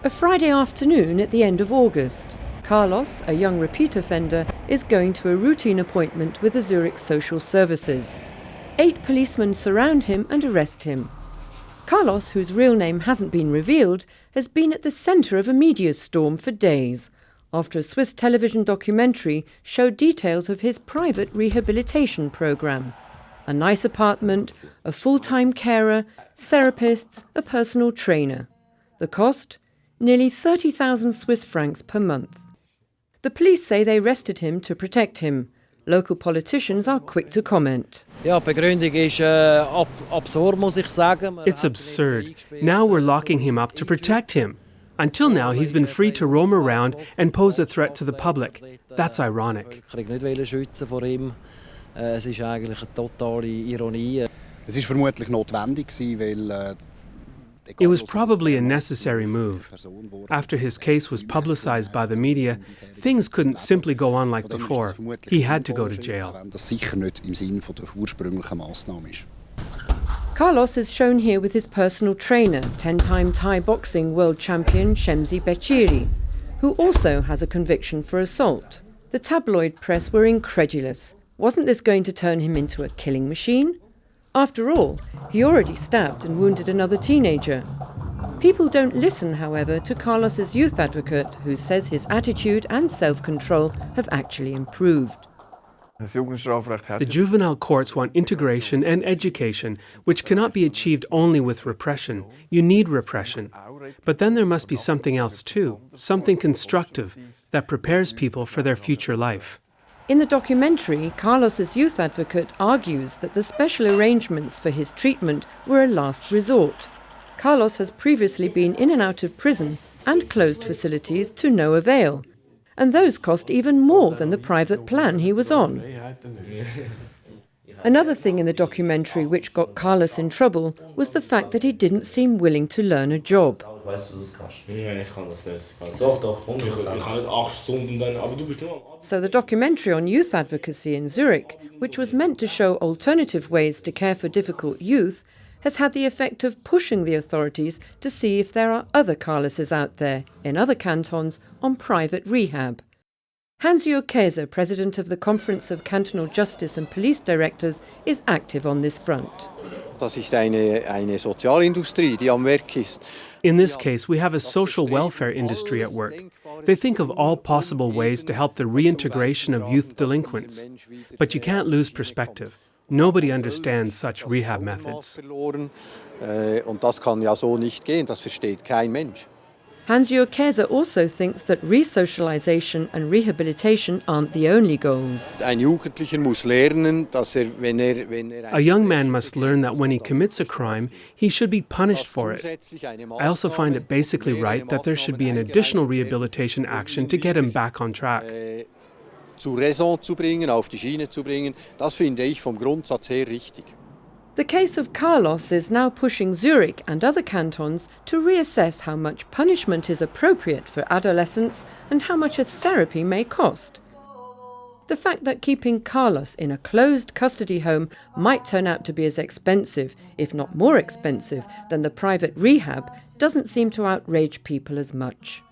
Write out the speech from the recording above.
A Friday afternoon at the end of August. Carlos, a young repeat offender, is going to a routine appointment with the Zurich Social Services. 8 policemen surround him and arrest him. Carlos, whose real name hasn't been revealed, has been at the centre of a media storm for days, after a Swiss television documentary showed details of his private rehabilitation programme. A nice apartment, a full-time carer, therapists, a personal trainer. The cost? Nearly 30,000 Swiss francs per month. The police say they arrested him to protect him. Local politicians are quick to comment. It's absurd. Now we're locking him up to protect him. Until now, he's been free to roam around and pose a threat to the public. That's ironic. It was probably a necessary move. After his case was publicized by the media, things couldn't simply go on like before. He had to go to jail. Carlos is shown here with his personal trainer, 10-time Thai boxing world champion Shemzi Bechiri, who also has a conviction for assault. The tabloid press were incredulous. Wasn't this going to turn him into a killing machine? After all, he already stabbed and wounded another teenager. People don't listen, however, to Carlos's youth advocate, who says his attitude and self-control have actually improved. The juvenile courts want integration and education, which cannot be achieved only with repression. You need repression. But then there must be something else too, something constructive that prepares people for their future life. In the documentary, Carlos's youth advocate argues that the special arrangements for his treatment were a last resort. Carlos has previously been in and out of prison and closed facilities to no avail. And those cost even more than the private plan he was on. Another thing in the documentary which got Carlos in trouble was the fact that he didn't seem willing to learn a job. So the documentary on youth advocacy in Zurich, which was meant to show alternative ways to care for difficult youth, has had the effect of pushing the authorities to see if there are other Carloses out there, in other cantons, on private rehab. Hans-Jörg Käser, president of the Conference of Cantonal Justice and Police Directors, is active on this front. In this case, we have a social welfare industry at work. They think of all possible ways to help the reintegration of youth delinquents. But you can't lose perspective. Nobody understands such rehab methods. Hans-Jörg Käser also thinks that resocialization and rehabilitation aren't the only goals. A young man must learn that when he commits a crime, he should be punished for it. I also find it basically right that there should be an additional rehabilitation action to get him back on track. The case of Carlos is now pushing Zurich and other cantons to reassess how much punishment is appropriate for adolescents and how much a therapy may cost. The fact that keeping Carlos in a closed custody home might turn out to be as expensive, if not more expensive, than the private rehab doesn't seem to outrage people as much.